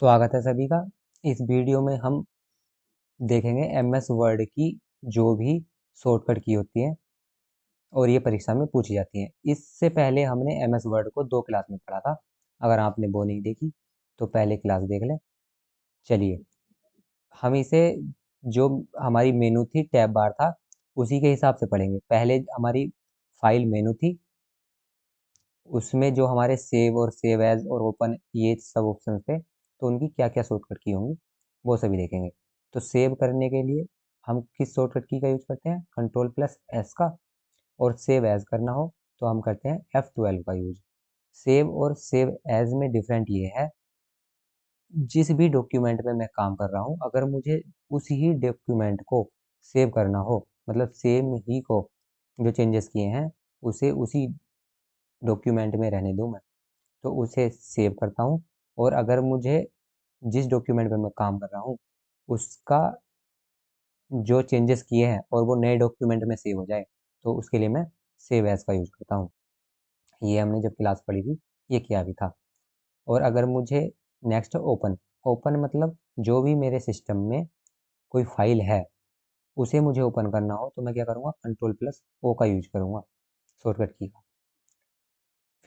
स्वागत है सभी का। इस वीडियो में हम देखेंगे एमएस वर्ड की जो भी शॉर्टकट की होती हैं और ये परीक्षा में पूछी जाती हैं। इससे पहले हमने एमएस वर्ड को 2 क्लास में पढ़ा था। अगर आपने वो नहीं देखी तो पहले क्लास देख लें। चलिए, हम इसे जो हमारी मेनू थी, टैब बार था, उसी के हिसाब से पढ़ेंगे। पहले हमारी फाइल मेनू थी, उसमें जो हमारे सेव और सेव एज और ओपन ये सब ऑप्शन थे, तो उनकी क्या क्या शॉर्टकट की होंगी वो सभी देखेंगे। तो सेव करने के लिए हम किस शॉर्टकट की का यूज करते हैं? कंट्रोल+S का। और सेव एज करना हो तो हम करते हैं F12 का यूज। सेव और सेव एज में डिफरेंट ये है, जिस भी डॉक्यूमेंट में मैं काम कर रहा हूँ, अगर मुझे उसी ही डॉक्यूमेंट को सेव करना हो, मतलब सेम ही को जो चेंजेस किए हैं उसे उसी डॉक्यूमेंट में रहने दूँ मैं, तो उसे सेव करता हूँ। और अगर मुझे जिस डॉक्यूमेंट पे मैं काम कर रहा हूँ उसका जो चेंजेस किए हैं और वो नए डॉक्यूमेंट में सेव हो जाए, तो उसके लिए मैं सेव एज का यूज़ करता हूँ। ये हमने जब क्लास पढ़ी थी ये किया भी था। और अगर मुझे नेक्स्ट ओपन, ओपन मतलब जो भी मेरे सिस्टम में कोई फाइल है उसे मुझे ओपन करना हो तो मैं क्या करूँगा? कंट्रोल+O का यूज करूँगा शॉर्टकट की का।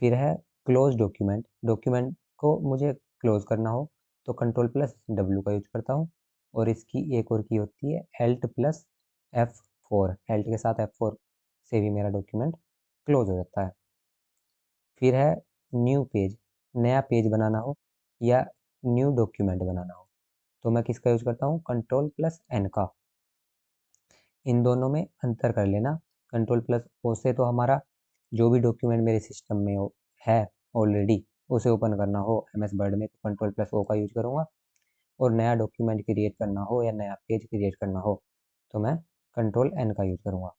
फिर है क्लोज डॉक्यूमेंट, डॉक्यूमेंट को मुझे क्लोज करना हो तो कंट्रोल+W का यूज करता हूँ। और इसकी एक और की होती है Alt+F4, Alt के साथ F4 से भी मेरा डॉक्यूमेंट क्लोज हो जाता है। फिर है न्यू पेज, नया पेज बनाना हो या न्यू डॉक्यूमेंट बनाना हो तो मैं किसका यूज करता हूँ? कंट्रोल+N का। इन दोनों में अंतर कर लेना। कंट्रोल+O से तो हमारा जो भी डॉक्यूमेंट मेरे सिस्टम में है ऑलरेडी, उसे ओपन करना हो एमएस वर्ड में तो कंट्रोल+O का यूज करूँगा। और नया डॉक्यूमेंट क्रिएट करना हो या नया पेज क्रिएट करना हो तो मैं कंट्रोल+N का यूज करूँगा।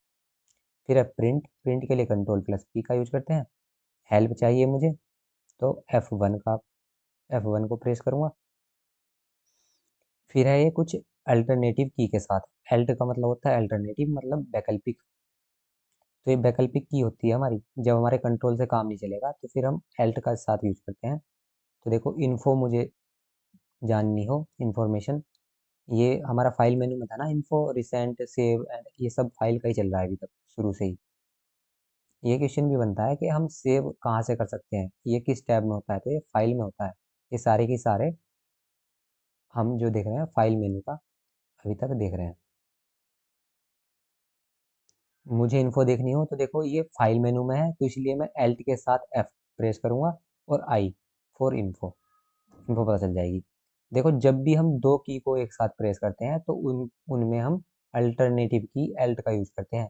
फिर है प्रिंट, प्रिंट के लिए कंट्रोल+P का यूज करते हैं। हेल्प चाहिए मुझे तो F1 को प्रेस करूँगा। फिर है ये कुछ अल्टरनेटिव की के साथ। अल्ट का मतलब होता है अल्टरनेटिव, मतलब वैकल्पिक। तो ये वैकल्पिक की होती है हमारी, जब हमारे कंट्रोल से काम नहीं चलेगा तो फिर हम एल्ट का साथ यूज करते हैं। तो देखो, इन्फो मुझे जाननी हो, इंफॉर्मेशन, ये हमारा फाइल मेनू में था ना, इन्फो, रिसेंट, सेव एंड, ये सब फाइल का ही चल रहा है अभी तक शुरू से ही। ये क्वेश्चन भी बनता है कि हम सेव कहाँ से कर सकते हैं, ये किस टैब में होता है? तो ये फाइल में होता है। ये सारे के सारे हम जो देख रहे हैं फाइल मेनू का अभी तक देख रहे हैं। मुझे इन्फो देखनी हो तो देखो ये फाइल मेनू में है, तो इसलिए मैं एल्ट के साथ एफ प्रेस करूंगा और आई फॉर इन्फो, इन्फो पता चल जाएगी। देखो, जब भी हम दो की को एक साथ प्रेस करते हैं तो उनमें हम अल्टरनेटिव की एल्ट का यूज करते हैं।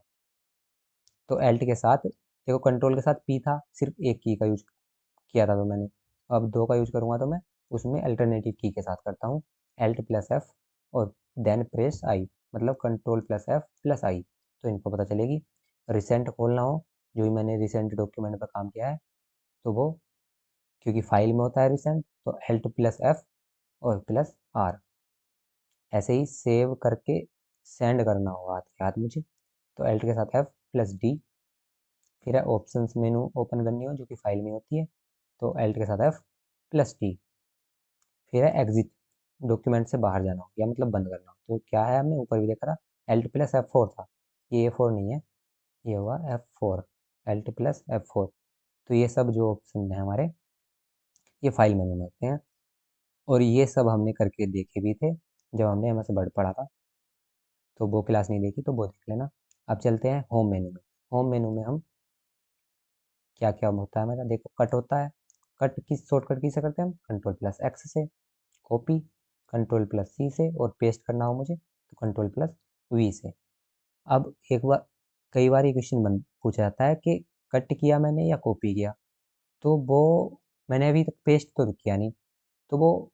तो एल्ट के साथ देखो, कंट्रोल के साथ पी था, सिर्फ एक की का यूज किया था तो मैंने, अब दो का यूज करूंगा तो मैं उसमें अल्टरनेटिव की के साथ करता हूँ, Alt+F और देन प्रेस आई, मतलब कंट्रोल+F+I, तो इनको पता चलेगी। रिसेंट खोलना हो, जो भी मैंने रिसेंट डॉक्यूमेंट पर काम किया है, तो वो क्योंकि फाइल में होता है रिसेंट तो Alt+F और +R। ऐसे ही सेव करके सेंड करना होगा हाथ के हाथ मुझे, तो Alt के साथ F+D। फिर है ऑप्शंस मेनू ओपन करनी हो जो कि फाइल में होती है, तो Alt के साथ F+T। फिर है एग्जिट, डॉक्यूमेंट से बाहर जाना हो या मतलब बंद करना हो, तो क्या है, हमने ऊपर भी देखा था Alt+F4 था, ये A4 नहीं है, ये हुआ F4, Alt+F4। तो ये सब जो ऑप्शन है हमारे, ये फाइल मेनू में होते हैं। और ये सब हमने करके देखे भी थे जब हमने एमएस वर्ड पढ़ा था, तो वो क्लास नहीं देखी तो वो देख लेना। अब चलते हैं होम मेनू में। होम मेनू में हम क्या क्या होता है मेरा, देखो, कट होता है। कट किस शॉर्टकट की से करते हैं हम? कंट्रोल+X से। कॉपी कंट्रोल+C से। और पेस्ट करना हो मुझे तो कंट्रोल+V से। अब एक बार, कई बार ये क्वेश्चन पूछा जाता है कि कट किया मैंने या कॉपी किया, तो वो मैंने अभी तक पेस्ट तो किया नहीं, तो वो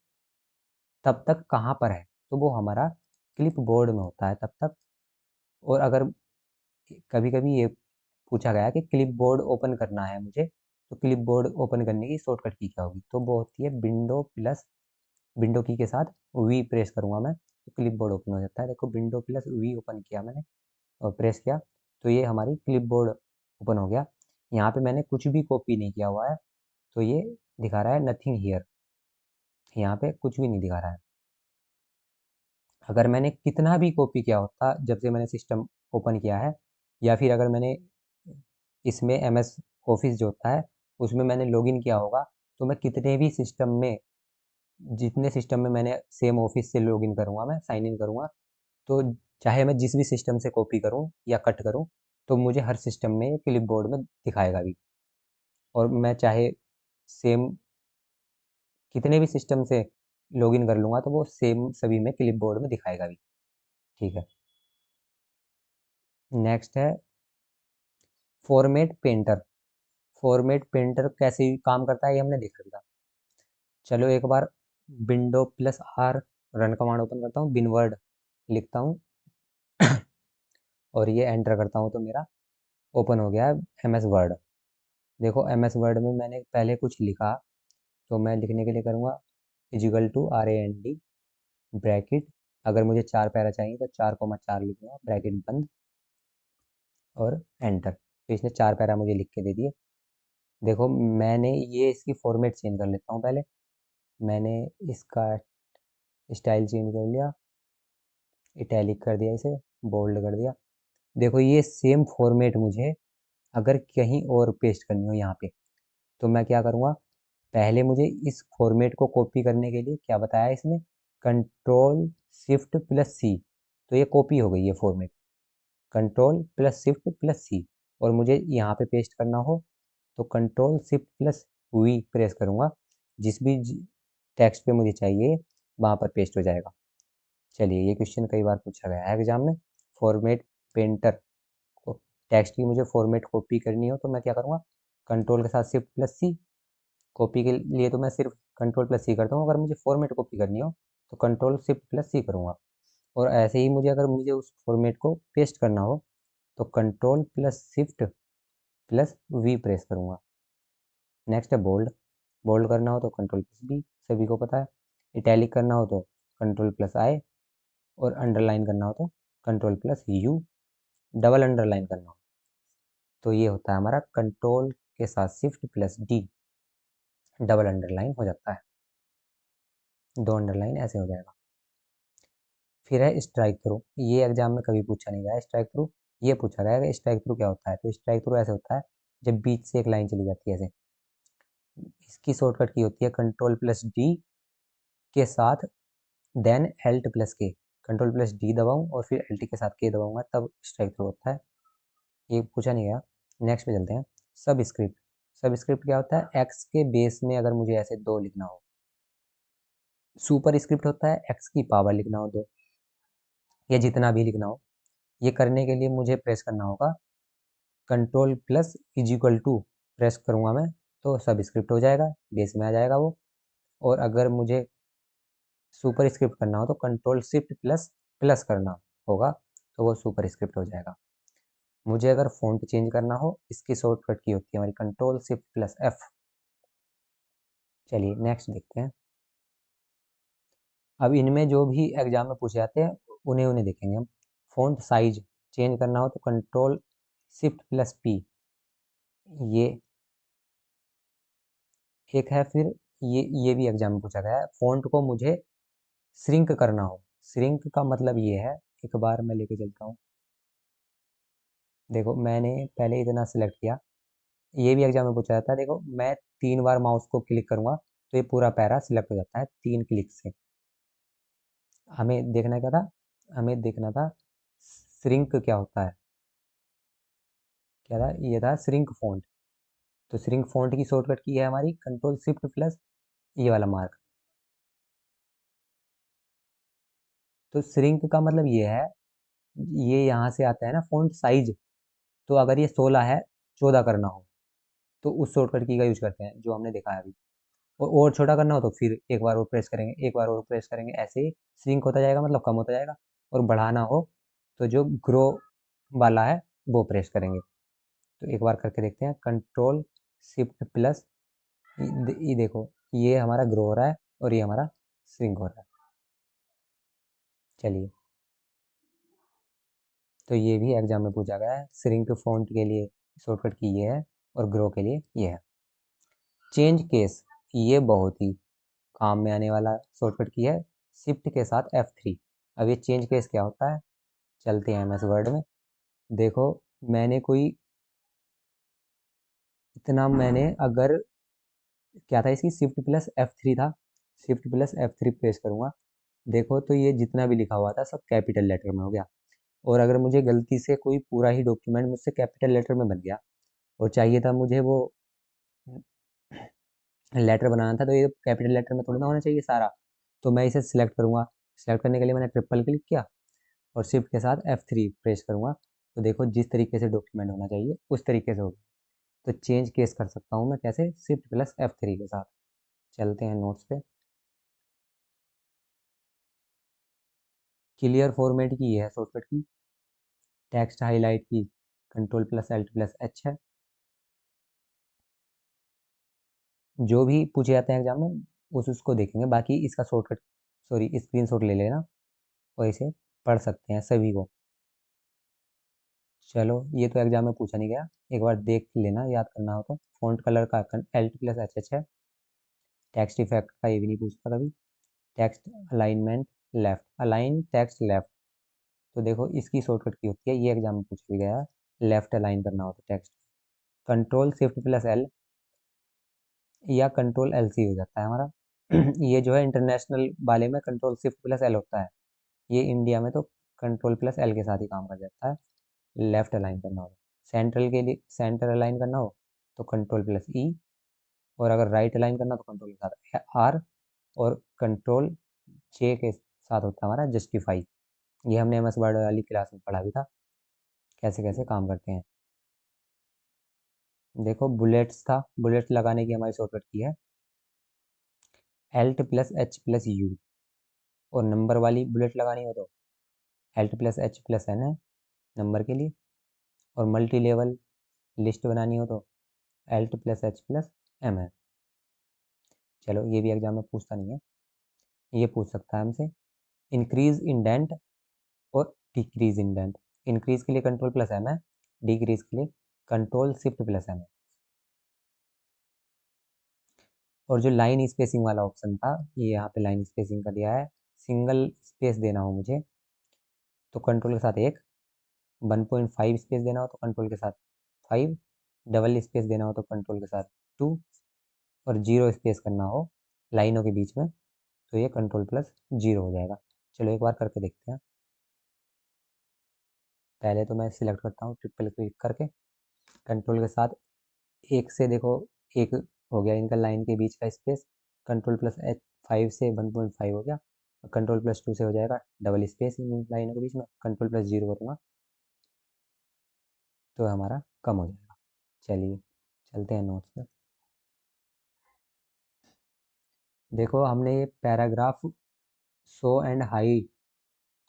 तब तक कहाँ पर है? तो वो हमारा क्लिप बोर्ड में होता है तब तक। और अगर कभी कभी ये पूछा गया कि क्लिप बोर्ड ओपन करना है मुझे, तो क्लिप बोर्ड ओपन करने की शॉर्टकट की क्या होगी? तो वो होती है विंडो की के साथ वी प्रेस करूंगा मैं तो क्लिप बोर्ड ओपन हो जाता है। देखो, Window+V ओपन किया मैंने और प्रेस किया तो ये हमारी क्लिप बोर्ड ओपन हो गया। यहाँ पे मैंने कुछ भी कॉपी नहीं किया हुआ है, तो ये दिखा रहा है नथिंग हियर। यहाँ पे कुछ भी नहीं दिखा रहा है। अगर मैंने कितना भी कॉपी किया होता जब से मैंने सिस्टम ओपन किया है, या फिर अगर मैंने इसमें MS ऑफिस जो होता है उसमें मैंने लॉगिन किया होगा, तो मैं कितने भी सिस्टम में, जितने सिस्टम में मैंने सेम ऑफिस से लॉगिन करूँगा, मैं साइन इन करूँगा, तो चाहे मैं जिस भी सिस्टम से कॉपी करूँ या कट करूँ, तो मुझे हर सिस्टम में क्लिपबोर्ड में दिखाएगा भी। और मैं चाहे सेम कितने भी सिस्टम से लॉगिन कर लूँगा, तो वो सेम सभी में क्लिपबोर्ड में दिखाएगा भी। ठीक है। नेक्स्ट है फॉर्मेट पेंटर। फॉर्मेट पेंटर कैसे काम करता है ये हमने देखा था। चलो एक बार Window+R रन कमांड ओपन करता हूँ, बिनवर्ड लिखता हूँ और ये एंटर करता हूँ, तो मेरा ओपन हो गया है MS वर्ड। देखो MS वर्ड में मैंने पहले कुछ लिखा, तो मैं लिखने के लिए करूँगा =RAND ब्रैकेट। अगर मुझे 4 पैरा चाहिए तो 4,4 लिखूँगा, ब्रैकेट बंद और एंटर। तो इसने 4 पैरा मुझे लिख के दे दिए। देखो मैंने ये इसकी फॉर्मेट चेंज कर लेता हूँ पहले। मैंने इसका स्टाइल चेंज कर लिया, इटैलिक कर दिया, इसे बोल्ड कर दिया। देखो ये सेम फॉर्मेट मुझे अगर कहीं और पेस्ट करनी हो यहाँ पे, तो मैं क्या करूँगा, पहले मुझे इस फॉर्मेट को कॉपी करने के लिए क्या बताया इसने, Ctrl+Shift+C। तो ये कॉपी हो गई है फॉर्मेट, Ctrl+Shift+C। और मुझे यहाँ पे पेस्ट करना हो तो Ctrl+Shift+V प्रेस करूँगा, जिस भी टेक्स्ट पे मुझे चाहिए वहाँ पर पेस्ट हो जाएगा। चलिए, ये क्वेश्चन कई बार पूछा गया है एग्जाम में। फॉर्मेट पेंटर को टेक्स्ट की मुझे फॉर्मेट कॉपी करनी हो तो मैं क्या करूँगा, कंट्रोल के साथ Shift+C। कॉपी के लिए तो मैं सिर्फ Ctrl+C करता हूँ, अगर मुझे फॉर्मेट कॉपी करनी हो तो Ctrl+Shift+C करूँगा। और ऐसे ही मुझे अगर मुझे उस फॉर्मेट को पेस्ट करना हो तो Ctrl+Shift+V प्रेस करूँगा। नेक्स्ट है बोल्ड। बोल्ड करना हो तो Ctrl+B, सभी को पता है। इटैलिक करना हो तो Ctrl+I, और अंडरलाइन करना हो तो Ctrl+U। डबल अंडरलाइन करना हो तो ये होता है हमारा कंट्रोल के साथ Shift+D, डबल अंडरलाइन हो जाता है, 2 अंडरलाइन ऐसे हो जाएगा। फिर है स्ट्राइक थ्रू। ये एग्जाम में कभी पूछा नहीं गया है स्ट्राइक थ्रू। ये पूछा गया है कि स्ट्राइक थ्रू क्या होता है। तो स्ट्राइक थ्रू ऐसे होता है जब बीच से एक लाइन चली जाती है ऐसे। इसकी शॉर्टकट की होती है Ctrl+D के साथ देन Alt+K। Ctrl+D दबाऊं और फिर Alt के साथ K दबाऊंगा, तब स्ट्राइक थ्रू होता है। ये पूछा नहीं गया। नेक्स्ट पे चलते हैं। सब स्क्रिप्ट। सब स्क्रिप्ट क्या होता है, एक्स के बेस में अगर मुझे ऐसे 2 लिखना हो। सुपर स्क्रिप्ट होता है एक्स की पावर लिखना हो 2, या जितना भी लिखना हो। ये करने के लिए मुझे प्रेस करना होगा Ctrl+= प्रेस करूँगा मैं, तो सब स्क्रिप्ट हो जाएगा, बेस में आ जाएगा वो। और अगर मुझे सुपर स्क्रिप्ट करना हो तो Ctrl+Shift++ करना होगा, तो वो सुपर स्क्रिप्ट हो जाएगा। मुझे अगर फ़ॉन्ट चेंज करना हो, इसकी शॉर्टकट की होती है हमारी Ctrl+Shift+F। चलिए नेक्स्ट देखते हैं। अब इनमें जो भी एग्जाम में पूछे जाते हैं उन्हें उन्हें देखेंगे हम। फ़ॉन्ट साइज चेंज करना हो तो Ctrl+Shift+P। ये एक है। फिर ये भी एग्जाम में पूछा गया है, फ़ॉन्ट को मुझे श्रिंक करना हो। श्रिंक का मतलब ये है, एक बार मैं लेके चलता हूँ। देखो मैंने पहले इतना सिलेक्ट किया, ये भी एग्जाम में पूछा जाता है। देखो मैं 3 बार माउस को क्लिक करूँगा तो ये पूरा पैरा सिलेक्ट हो जाता है 3 क्लिक से। हमें देखना क्या था, हमें देखना था श्रिंक क्या होता है। क्या था, ये था श्रिंक फॉन्ट। तो श्रिंक फॉन्ट की शॉर्टकट की है हमारी Ctrl+Shift+ ये वाला मार्क। तो श्रिंक का मतलब ये है, ये यहाँ से आता है ना फॉन्ट साइज। तो अगर ये 16 है, 14 करना हो तो उस शॉर्टकट की का यूज करते हैं जो हमने देखा है अभी। और छोटा करना हो तो फिर एक बार और प्रेस करेंगे, एक बार और प्रेस करेंगे, ऐसे ही श्रिंक होता जाएगा, मतलब कम होता जाएगा। और बढ़ाना हो तो जो ग्रो वाला है वो प्रेस करेंगे। तो एक बार करके देखते हैं, Ctrl+Shift+। ये देखो, ये हमारा ग्रो हो रहा है और ये हमारा श्रिंक हो रहा है। चलिए, तो ये भी एग्जाम में पूछा गया है। श्रिंक फॉन्ट के लिए शॉर्टकट की ये है और ग्रो के लिए ये है। चेंज केस, ये बहुत ही काम में आने वाला शॉर्टकट की है शिफ्ट के साथ F3। अब ये चेंज केस क्या होता है, चलते हैं MS वर्ड में। देखो मैंने कोई इतना मैंने अगर क्या था, इसकी शिफ्ट+F3 था, शिफ्ट+F3 प्रेस करूंगा। देखो तो ये जितना भी लिखा हुआ था सब कैपिटल लेटर में हो गया। और अगर मुझे गलती से कोई पूरा ही डॉक्यूमेंट मुझसे कैपिटल लेटर में बन गया और चाहिए था मुझे वो लेटर बनाना था, तो ये कैपिटल लेटर में थोड़ी ना होना चाहिए सारा। तो मैं इसे सिलेक्ट करूंगा। सिलेक्ट करने के लिए मैंने ट्रिपल क्लिक किया और शिफ्ट के साथ F3 प्रेस करूंगा। तो देखो जिस तरीके से डॉक्यूमेंट होना चाहिए उस तरीके से होगा। तो चेंज केस कर सकता हूँ मैं कैसे, शिफ्ट+F3 के साथ। चलते हैं नोट्स पे। क्लियर फॉर्मेट की है शॉर्टकट की, टेक्स्ट हाईलाइट की Ctrl+Alt+H है। जो भी पूछे जाते हैं एग्जाम में उसको देखेंगे, बाकी इसका शॉर्टकट सॉरी स्क्रीनशॉट ले लेना और इसे पढ़ सकते हैं सभी को। चलो ये तो एग्जाम में पूछा नहीं गया, एक बार देख लेना, याद करना हो तो। फॉन्ट कलर का Alt+HH है। टेक्स्ट इफेक्ट का ये भी नहीं पूछता कभी। Text alignment left, align text left. तो देखो इसकी शॉर्टकट की होती है, ये एग्जाम में पूछ भी गया है, लेफ्ट अलाइन करना हो तो टेक्स्ट Ctrl+Shift+L या Ctrl+LC हो जाता है हमारा। ये जो है इंटरनेशनल वाले में Ctrl+Shift+L होता है, ये इंडिया में तो Ctrl+L के साथ ही काम कर जाता है। लेफ्ट अलाइन करना हो, सेंट्रल के लिए सेंटर अलाइन करना हो तो Ctrl+E, और अगर राइट अलाइन करना तो कंट्रोल के साथ R, और Ctrl+J के साथ होता है हमारा जस्टिफाई। ये हमने MS वर्ड वाली क्लास में पढ़ा भी था, कैसे कैसे काम करते हैं। देखो बुलेट्स था, बुलेट्स लगाने की हमारी शॉर्टकट की है Alt+H+U, और नंबर वाली बुलेट लगानी हो तो Alt+H+N है नंबर के लिए, और मल्टी लेवल लिस्ट बनानी हो तो Alt+H+M है। चलो ये भी एग्जाम में पूछता नहीं है, ये पूछ सकता है हमसे इंक्रीज इंडेंट और डिक्रीज इंडेंट। इंक्रीज के लिए Ctrl+M है, डिक्रीज के लिए Ctrl+Shift+M है। और जो लाइन स्पेसिंग वाला ऑप्शन था, ये यहाँ पे लाइन स्पेसिंग का दिया है, सिंगल स्पेस देना हो मुझे तो कंट्रोल के साथ 1, 1.5 स्पेस देना हो तो कंट्रोल के साथ 5, डबल स्पेस देना हो तो कंट्रोल के साथ 2, और 0 स्पेस करना हो लाइनों के बीच में तो ये Ctrl+0 हो जाएगा। चलो एक बार करके देखते हैं। पहले तो मैं सिलेक्ट करता हूँ ट्रिपल क्लिक करके, कंट्रोल के साथ एक से देखो, एक हो गया इनका लाइन के बीच का स्पेस, Ctrl+H5 से 1.5 हो गया, Ctrl+2 से हो जाएगा डबल स्पेस इन लाइनों के बीच में, Ctrl+0 करूँगा तो हमारा कम हो जाएगा। चलिए चलते हैं नोट्स पे। देखो हमने ये paragraph show and hide,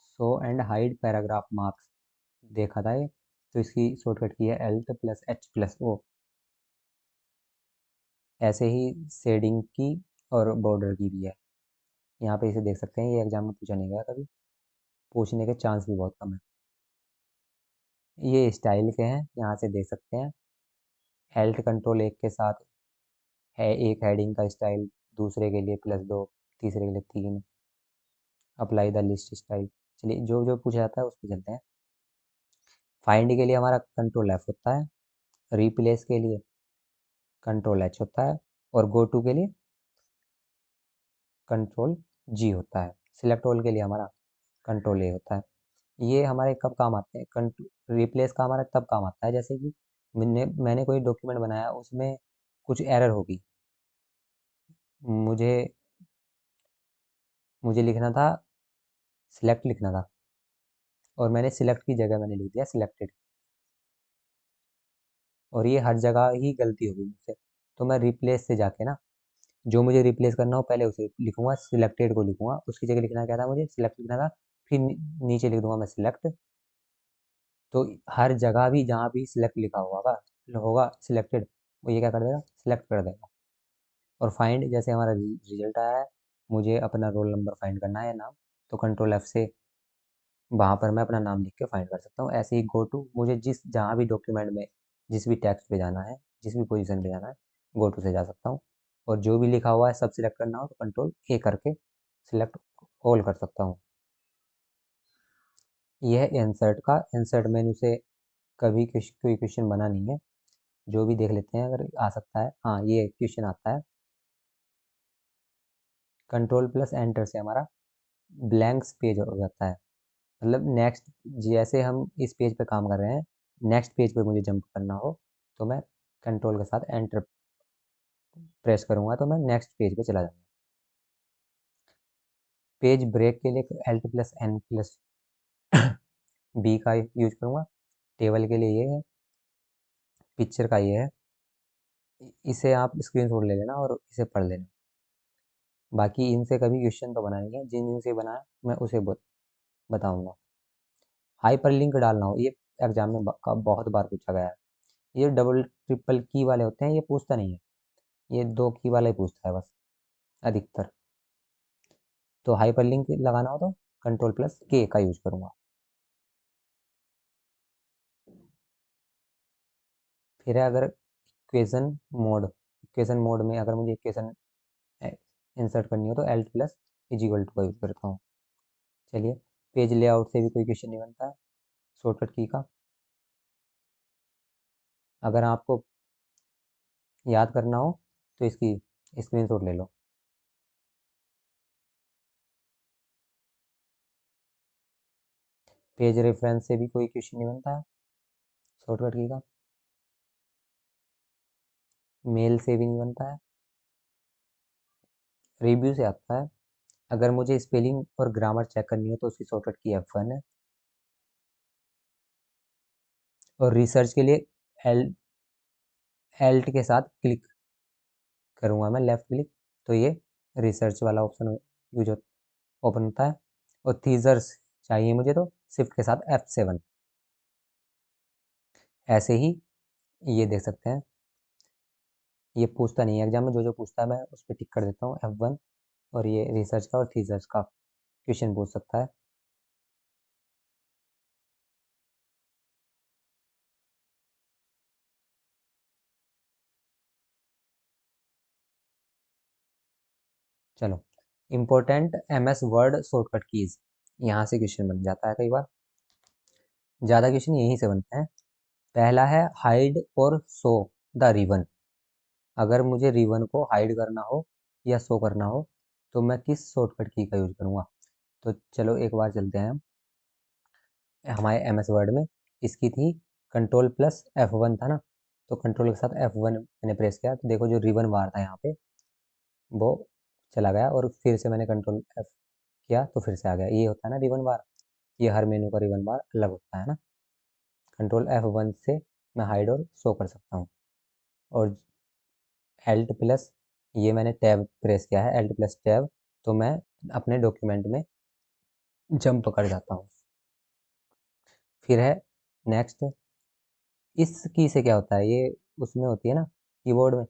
show and hide paragraph marks देखा था ये, तो इसकी शॉर्टकट की है Alt+H+O। ऐसे ही शेडिंग की और बॉर्डर की भी है, यहाँ पे इसे देख सकते हैं, ये एग्जाम में पूछा नहीं गया कभी, पूछने के चांस भी बहुत कम है। ये स्टाइल के हैं, यहाँ से देख सकते हैं। Alt+Ctrl+1 के साथ है एक हेडिंग का स्टाइल, दूसरे के लिए +2, तीसरे के लिए 3, अप्लाई द लिस्ट स्टाइल। चलिए जो जो पूछा जाता है उस पर चलते हैं। फाइंड के लिए हमारा Ctrl+F होता है, रिप्लेस के लिए Ctrl+H होता है, और गो टू के लिए Ctrl+G होता है, सिलेक्ट ऑल के लिए हमारा Ctrl+A होता है। ये हमारे कब काम आते हैं, रिप्लेस का हमारा तब काम आता है जैसे कि मैंने कोई डॉक्यूमेंट बनाया, उसमें कुछ एरर होगी, मुझे मुझे लिखना था, सिलेक्ट लिखना था, और मैंने सिलेक्ट की जगह मैंने लिख दिया सिलेक्टेड, और ये हर जगह ही गलती होगी मुझसे। तो मैं रिप्लेस से जाके ना, जो मुझे रिप्लेस करना हो पहले उसे लिखूंगा, सिलेक्टेड को लिखूंगा, उसकी जगह लिखना क्या था, मुझे सिलेक्ट लिखना था, फिर नीचे लिख दूंगा मैं सिलेक्ट। तो हर जगह भी जहाँ भी सिलेक्ट लिखा होगा होगा सिलेक्टेड, वो ये क्या कर देगा, सिलेक्ट कर देगा। और फाइंड जैसे हमारा रिजल्ट आया है, मुझे अपना रोल नंबर फाइंड करना है या नाम, तो Ctrl+F से वहाँ पर मैं अपना नाम लिख के फाइंड कर सकता हूँ। ऐसे ही गो टू, मुझे जिस जहाँ भी डॉक्यूमेंट में जिस भी टेक्स्ट पे जाना है, जिस भी पोजीशन पे जाना है, गो टू से जा सकता हूँ। और जो भी लिखा हुआ है सब सिलेक्ट करना हो तो कंट्रोल ए करके सिलेक्ट ऑल कर सकता हूँ। यह है इंसर्ट का। इंसर्ट मेन्यू से कभी कोई क्वेश्चन बना नहीं है, जो भी देख लेते हैं अगर आ सकता है। हाँ, ये क्वेश्चन आता है। कंट्रोल प्लस एंटर से हमारा ब्लैंक्स पेज हो जाता है, मतलब नेक्स्ट, जैसे हम इस पेज पे काम कर रहे हैं, नेक्स्ट पेज पे मुझे जंप करना हो तो मैं कंट्रोल के साथ एंटर प्रेस करूंगा तो मैं नेक्स्ट पेज पे चला जाऊंगा। पेज ब्रेक के लिए Alt plus N plus B का यूज करूंगा। टेबल के लिए ये है, पिक्चर का ये है। इसे आप स्क्रीनशॉट ले लेना और इसे पढ़ लेना। बाकी इनसे कभी क्वेश्चन तो बना नहीं है, जिन जिन से बनाया मैं उसे बताऊंगा। हाइपर लिंक डालना हो, ये एग्जाम में बहुत बार पूछा गया है। ये डबल ट्रिपल की वाले होते हैं, ये पूछता नहीं है, ये 2 की वाला ही पूछता है बस अधिकतर। तो हाइपर लिंक लगाना हो तो कंट्रोल प्लस के का यूज करूंगा। फिर है अगर इक्वेशन मोड में अगर मुझे इक्वेशन इंसर्ट करनी हो तो Alt plus is equal to का यूज करता हूँ। चलिए, पेज लेआउट से भी कोई क्वेश्चन नहीं बनता है शॉर्टकट की का। अगर आपको याद करना हो तो इसकी स्क्रीनशॉट ले लो। पेज रेफरेंस से भी कोई क्वेश्चन नहीं बनता है शॉर्टकट की का। मेल से भी नहीं बनता है। रिव्यू से आता है। अगर मुझे स्पेलिंग और ग्रामर चेक करनी हो तो उसकी शॉर्टकट की F1 है। और रिसर्च के लिए एल्ट के साथ क्लिक करूंगा मैं, लेफ्ट क्लिक, तो ये रिसर्च वाला ऑप्शन यूज ओपन होता है। और थीजर्स चाहिए मुझे तो शिफ्ट के साथ F7। ऐसे ही ये देख सकते हैं, ये पूछता नहीं है एग्जाम में, जो जो पूछता है मैं उस पर टिक कर देता हूँ F1। और ये रिसर्च का और थीजर्स का क्वेश्चन पूछ सकता है। चलो, important MS word shortcut keys, यहाँ से क्वेश्चन बन जाता है कई बार। ज़्यादा क्वेश्चन यहीं से बनते हैं। पहला है हाइड और शो द रिवन। अगर मुझे रिवन को हाइड करना हो या शो करना हो तो मैं किस शॉर्टकट की का यूज करूँगा। तो चलो एक बार चलते हैं हम हमारे MS वर्ड में। इसकी थी कंट्रोल प्लस F1 था ना, तो कंट्रोल के साथ F1 मैंने प्रेस किया तो देखो जो रिवन बार था यहाँ पे वो चला गया, और फिर से मैंने कंट्रोल F किया तो फिर से आ गया। ये होता है ना रिवन बार, ये हर मेनू का रिवन बार अलग होता है ना। कंट्रोल F1 से मैं हाइड और शो कर सकता हूँ। और एल्ट प्लस, ये मैंने टैब प्रेस किया है, एल्ट प्लस टैब, तो मैं अपने डॉक्यूमेंट में जंप कर जाता हूँ। फिर है नेक्स्ट, इस की से क्या होता है, ये उसमें होती है ना कीबोर्ड में,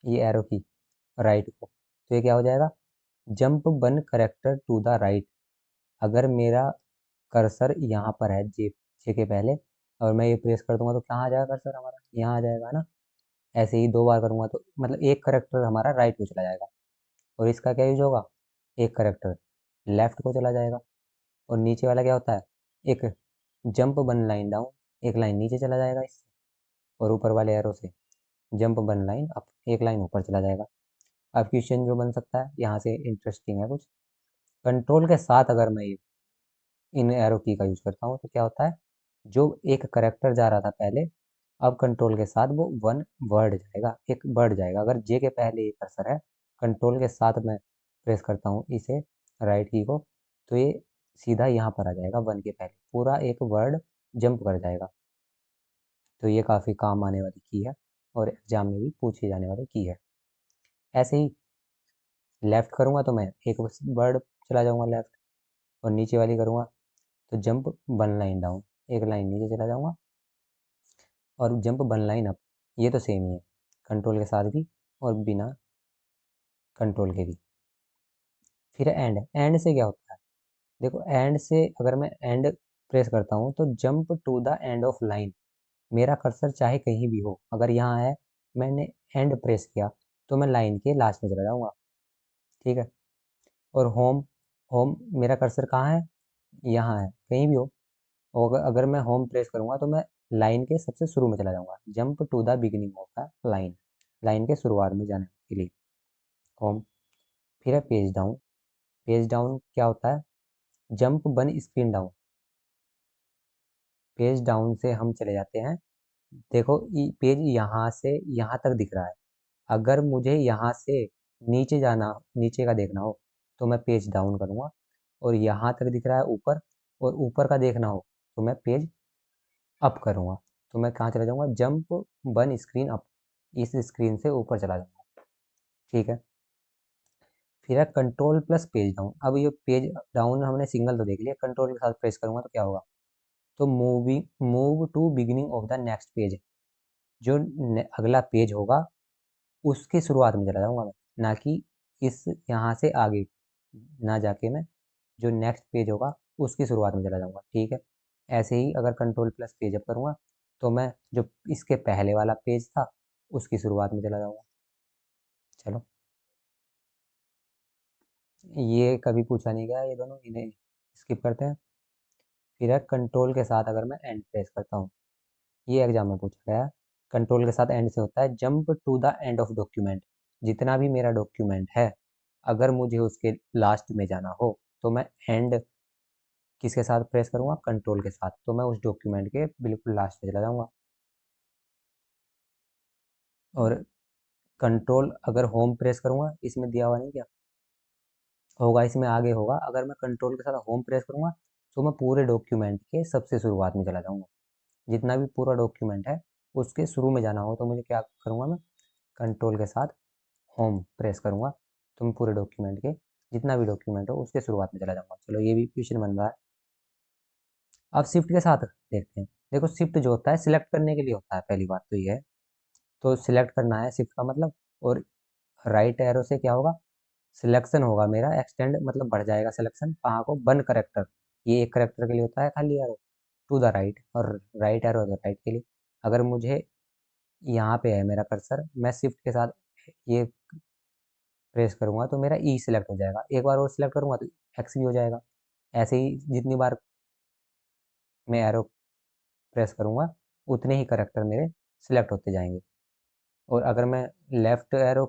ये एरो की राइट को, तो ये क्या हो जाएगा, jump one character to the right. अगर मेरा कर्सर यहाँ पर है जे जे के पहले, और मैं ये प्रेस कर दूंगा तो कहाँ आ जाएगा कर्सर हमारा, यहाँ आ जाएगा ना। ऐसे ही 2 बार करूंगा तो मतलब एक करेक्टर हमारा राइट को चला जाएगा, और इसका क्या यूज होगा, एक करेक्टर लेफ्ट को चला जाएगा। और नीचे वाला क्या होता है, एक जंप वन लाइन डाउन, एक लाइन नीचे चला जाएगा इससे। और ऊपर वाले एरो से जंप वन लाइन अप, एक लाइन ऊपर चला जाएगा। अब क्वेश्चन जो बन सकता है यहाँ से इंटरेस्टिंग है कुछ, कंट्रोल के साथ अगर मैं इन एरो की का यूज करता हूँ तो क्या होता है, जो एक करेक्टर जा रहा था पहले, अब कंट्रोल के साथ वो वन वर्ड जाएगा, एक वर्ड जाएगा। अगर जे के पहले ये कर्सर है, कंट्रोल के साथ मैं प्रेस करता हूँ इसे राइट की को, तो ये सीधा यहाँ पर आ जाएगा, वन के पहले पूरा एक वर्ड जंप कर जाएगा। तो ये काफ़ी काम आने वाली की है और एग्जाम में भी पूछी जाने वाली की है। ऐसे ही लेफ्ट करूँगा तो मैं एक वर्ड चला जाऊँगा लेफ्ट, और नीचे वाली करूँगा तो जंप वन लाइन डाउन, एक लाइन नीचे चला जाऊँगा। और जंप वन लाइन अप, ये तो सेम ही है, कंट्रोल के साथ भी और बिना कंट्रोल के भी। फिर एंड, एंड से क्या होता है, देखो एंड से अगर मैं एंड प्रेस करता हूँ तो jump to the end of line, मेरा कर्सर चाहे कहीं भी हो, अगर यहाँ है मैंने एंड प्रेस किया तो मैं लाइन के लास्ट में चला जाऊँगा। ठीक है। और होम, होम मेरा कर्सर कहाँ है? यहाँ है, कहीं भी हो। और अगर मैं होम प्रेस करूँगा तो मैं लाइन के सबसे शुरू में चला जाऊँगा। Jump to the beginning of the line, line के शुरुआत में जाने के लिए होम। फिर है पेज डाउन। पेज डाउन क्या होता है? Jump one screen down. Page down से हम चले जाते हैं। देखो पेज यहाँ से यहाँ तक दिख रहा है। अगर मुझे यहाँ से नीचे जाना, नीचे का देखना हो तो मैं पेज डाउन करूँगा। और यहाँ तक दिख रहा है ऊपर, और ऊपर का देखना हो तो मैं पेज अप करूँगा। तो मैं कहाँ चला जाऊँगा? जंप वन स्क्रीन अप, इस स्क्रीन से ऊपर चला जाऊँगा। ठीक है। फिर है कंट्रोल प्लस पेज डाउन। अब ये पेज डाउन हमने सिंगल तो देख लिया, कंट्रोल के साथ प्रेस करूँगा तो क्या होगा? तो move to beginning of the next page. जो अगला पेज होगा उसकी शुरुआत में चला जाऊँगा मैं, ना कि इस यहाँ से आगे ना जाके मैं जो नेक्स्ट पेज होगा उसकी शुरुआत में चला जाऊँगा। ठीक है। ऐसे ही अगर कंट्रोल प्लस पेज अप करूँगा तो मैं जो इसके पहले वाला पेज था उसकी शुरुआत में चला जाऊँगा। चलो, ये कभी पूछा नहीं गया, ये दोनों, इन्हें स्किप करते हैं। फिर है कंट्रोल के साथ अगर मैं एंड प्रेस करता हूँ, ये एग्जाम में पूछा गया है। कंट्रोल के साथ एंड से होता है jump to the end of document. जितना भी मेरा डॉक्यूमेंट है, अगर मुझे उसके लास्ट में जाना हो तो मैं एंड किसके साथ प्रेस करूँगा? कंट्रोल के साथ। तो मैं उस डॉक्यूमेंट के बिल्कुल लास्ट में चला जाऊँगा। और कंट्रोल अगर होम प्रेस करूँगा, इसमें दिया हुआ नहीं क्या होगा? इसमें आगे होगा। अगर मैं कंट्रोल के साथ होम प्रेस करूँगा तो मैं पूरे डॉक्यूमेंट के सबसे शुरुआत में चला जाऊँगा। जितना भी पूरा डॉक्यूमेंट है उसके शुरू में जाना हो तो मुझे क्या करूँगा? मैं कंट्रोल के साथ होम प्रेस करूँगा तो मैं पूरे डॉक्यूमेंट के जितना भी डॉक्यूमेंट हो उसके शुरुआत में चला जाऊँगा। चलो, ये भी क्वेश्चन बन रहा है। अब शिफ्ट के साथ देखते हैं। देखो, शिफ्ट जो होता है सिलेक्ट करने के लिए होता है, पहली बात तो ये है। तो सिलेक्ट करना है शिफ्ट का मतलब। और राइट एरो से क्या होगा? सिलेक्शन होगा मेरा, एक्सटेंड मतलब बढ़ जाएगा सिलेक्शन। कहाँ को? One character. ये एक करेक्टर के लिए होता है खाली एरो, टू द राइट, और राइट एरो द राइट के लिए। अगर मुझे यहाँ पे है मेरा कर्सर, मैं शिफ्ट के साथ ये प्रेस करूंगा तो मेरा ई सिलेक्ट हो जाएगा। एक बार और सिलेक्ट करूंगा तो एक्स भी हो जाएगा। ऐसे ही जितनी बार मैं एरो प्रेस करूंगा उतने ही करेक्टर मेरे सिलेक्ट होते जाएंगे। और अगर मैं लेफ्ट एरो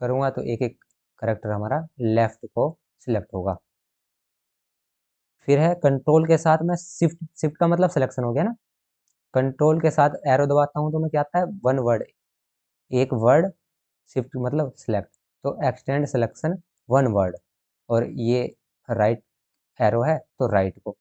करूंगा तो एक एक करेक्टर हमारा लेफ्ट को सिलेक्ट होगा। फिर है कंट्रोल के साथ मैं शिफ्ट, शिफ्ट का मतलब सिलेक्शन हो गया ना। कंट्रोल के साथ एरो दबाता हूँ तो मैं क्या आता है? वन वर्ड, एक वर्ड। शिफ्ट मतलब सिलेक्ट, तो एक्सटेंड सिलेक्शन वन वर्ड। और ये राइट एरो है तो राइट को।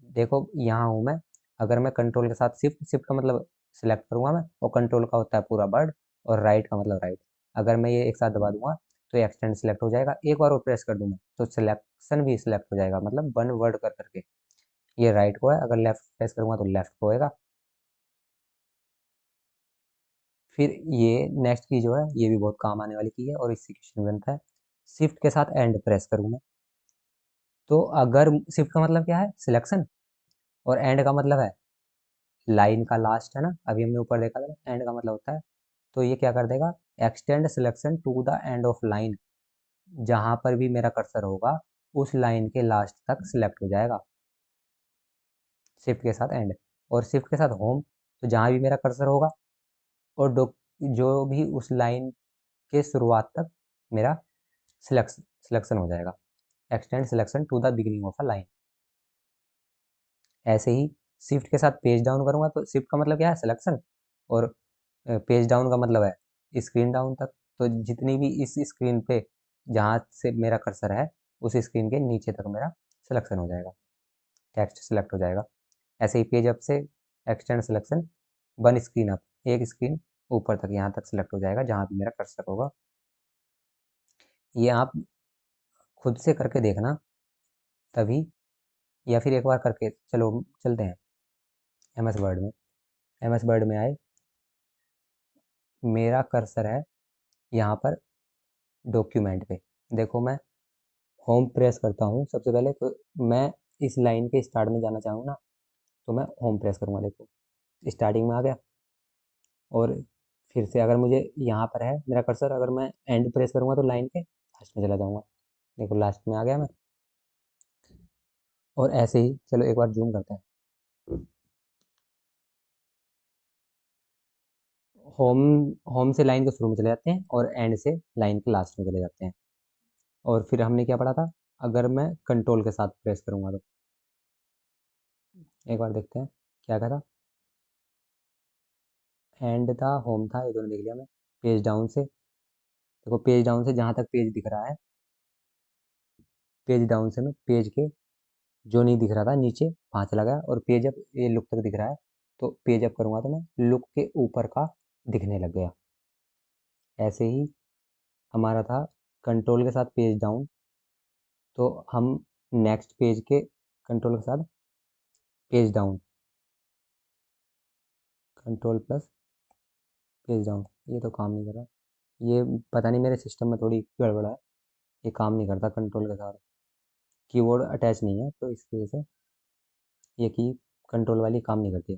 देखो यहाँ हूँ मैं। अगर मैं कंट्रोल के साथ शिफ्ट, शिफ्ट का मतलब सिलेक्ट करूंगा मैं, और कंट्रोल का होता है पूरा वर्ड, और राइट का मतलब राइट। अगर मैं ये एक साथ दबा दूंगा तो ये एक्सटेंड सिलेक्ट हो जाएगा। एक बार और प्रेस कर दूं मैं तो सिलेक्शन भी सिलेक्ट हो जाएगा, मतलब वन वर्ड कर करके। ये राइट को है, अगर लेफ्ट प्रेस करूंगा तो लेफ्ट को होएगा। फिर ये नेक्स्ट की जो है ये भी बहुत काम आने वाली की है, और इससे क्वेश्चन बनता है। शिफ्ट के साथ एंड प्रेस करूँ मैं तो अगर शिफ्ट का मतलब क्या है? सिलेक्शन, और एंड का मतलब है लाइन का लास्ट, है ना? अभी हमने ऊपर देखा था एंड का मतलब होता है। तो ये क्या कर देगा? Extend selection to the end of line. जहां पर भी मेरा कर्सर होगा उस लाइन के लास्ट तक सिलेक्ट हो जाएगा शिफ्ट के साथ एंड। और शिफ्ट के साथ होम, तो जहां भी मेरा कर्सर होगा और जो भी उस लाइन के शुरुआत तक मेरा सिलेक्शन हो जाएगा। Extend selection to the beginning of a line. ऐसे ही शिफ्ट के साथ पेज डाउन करूंगा तो शिफ्ट का मतलब क्या है? सिलेक्शन। और पेज डाउन का मतलब है स्क्रीन डाउन तक। तो जितनी भी इस स्क्रीन पे जहाँ से मेरा कर्सर है उस स्क्रीन के नीचे तक मेरा सिलेक्शन हो जाएगा, टेक्स्ट सिलेक्ट हो जाएगा। ऐसे ही पेज अप से extend selection one screen up, एक स्क्रीन ऊपर तक यहाँ तक सिलेक्ट हो जाएगा जहाँ भी मेरा कर्सर होगा। ये आप खुद से करके देखना तभी, या फिर एक बार करके चलो चलते हैं एम एस वर्ड में। एम एस वर्ड में आए, मेरा कर्सर है यहाँ पर डॉक्यूमेंट पे। देखो, मैं होम प्रेस करता हूँ सबसे पहले, तो मैं इस लाइन के स्टार्ट में जाना चाहूँ ना तो मैं होम प्रेस करूँगा। देखो, स्टार्टिंग में आ गया। और फिर से अगर मुझे यहाँ पर है मेरा कर्सर, अगर मैं एंड प्रेस करूँगा तो लाइन के लास्ट में चला जाऊँगा। देखो लास्ट में आ गया मैं। और ऐसे ही चलो एक बार जूम करते हैं। होम होम से लाइन के शुरू में चले जाते हैं और एंड से लाइन के लास्ट में चले जाते हैं। और फिर हमने क्या पढ़ा था, अगर मैं कंट्रोल के साथ प्रेस करूँगा तो एक बार देखते हैं क्या कहा था। एंड था, होम था, ये दोनों देख लिया मैं। पेज डाउन से, देखो पेज डाउन से जहाँ तक पेज दिख रहा है, पेज डाउन से मैं पेज के जो नहीं दिख रहा था नीचे वहाँ चला गया, और पेज अप ये लुक तक दिख रहा है, तो पेज अप करूँगा तो मैं लुक के ऊपर का दिखने लग गया। ऐसे ही हमारा था कंट्रोल के साथ पेज डाउन, तो हम नेक्स्ट पेज के कंट्रोल के साथ page down, control plus page down, ये तो काम नहीं कर रहा। ये पता नहीं मेरे सिस्टम में थोड़ी गड़बड़ है, ये काम नहीं करता कंट्रोल के साथ, कीबोर्ड अटैच नहीं है तो इस वजह से ये की कंट्रोल वाली काम नहीं करती।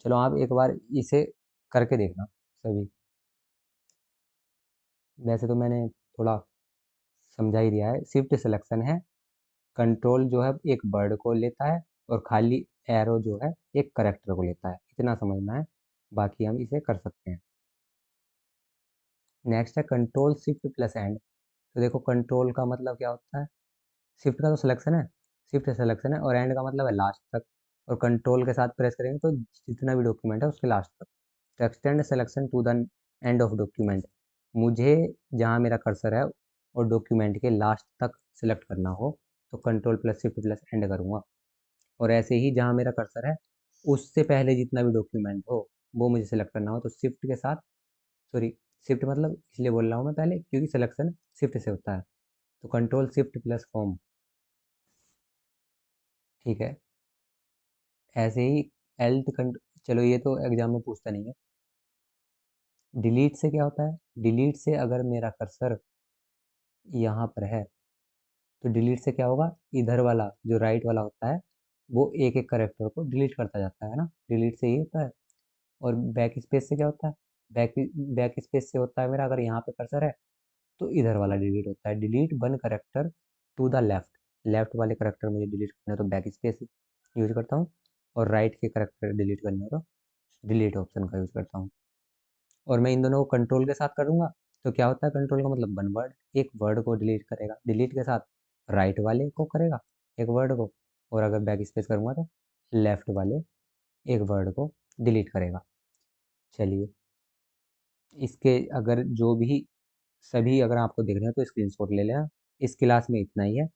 चलो आप एक बार इसे करके देखना सभी। वैसे तो मैंने थोड़ा समझा ही दिया है। शिफ्ट सिलेक्शन है, कंट्रोल जो है एक वर्ड को लेता है, और खाली एरो जो है एक करेक्टर को लेता है, इतना समझना है, बाकी हम इसे कर सकते हैं। नेक्स्ट है कंट्रोल शिफ्ट प्लस एंड। तो देखो कंट्रोल का मतलब क्या होता है, शिफ्ट का तो सिलेक्शन है, शिफ्ट सिलेक्शन है, और एंड का मतलब है लास्ट तक। और कंट्रोल के साथ प्रेस करेंगे तो जितना भी डॉक्यूमेंट है उसके लास्ट तक। तो extend selection to the end of document, मुझे जहाँ मेरा कर्सर है और डॉक्यूमेंट के लास्ट तक सिलेक्ट करना हो तो control plus shift plus and करूँगा। और ऐसे ही जहाँ मेरा कर्सर है उससे पहले जितना भी डॉक्यूमेंट हो वो मुझे सेलेक्ट करना हो तो शिफ्ट के साथ, सॉरी शिफ्ट मतलब इसलिए बोल रहा हूँ मैं पहले क्योंकि सिलेक्शन शिफ्ट से होता है, तो कंट्रोल शिफ्ट प्लस होम। ठीक है। ऐसे ही एल्ट कंट, चलो ये तो एग्जाम में पूछता नहीं है। डिलीट से क्या होता है, डिलीट से अगर मेरा कर्सर यहाँ पर है तो डिलीट से क्या होगा, इधर वाला जो राइट वाला होता है वो एक एक करेक्टर को डिलीट करता जाता है ना, डिलीट से ये होता है। और बैक स्पेस से क्या होता है, बैक बैक स्पेस से होता है मेरा अगर यहाँ पे कर्सर है तो इधर वाला डिलीट होता है, delete one character to the left, left वाले करेक्टर मुझे डिलीट करना है तो बैक स्पेस यूज करता हूँ, और राइट के करेक्टर डिलीट करने हो तो डिलीट ऑप्शन का यूज करता हूँ। और मैं इन दोनों को कंट्रोल के साथ करूँगा तो क्या होता है, कंट्रोल का मतलब वन वर्ड, एक वर्ड को डिलीट करेगा, डिलीट के साथ राइट वाले को करेगा एक वर्ड को, और अगर बैक स्पेस करूँगा तो लेफ्ट वाले एक वर्ड को डिलीट करेगा। चलिए इसके अगर जो भी सभी अगर आपको देख रहे हैं तो स्क्रीनशॉट ले लेना। इस क्लास में इतना ही है।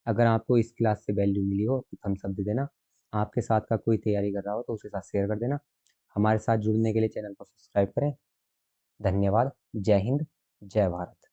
अगर आपको इस क्लास से वैल्यू मिली हो तो थम्स अप दे देना। आपके साथ का कोई तैयारी कर रहा हो तो उसके साथ शेयर कर देना। हमारे साथ जुड़ने के लिए चैनल को सब्सक्राइब करें। धन्यवाद। जय हिंद, जय भारत।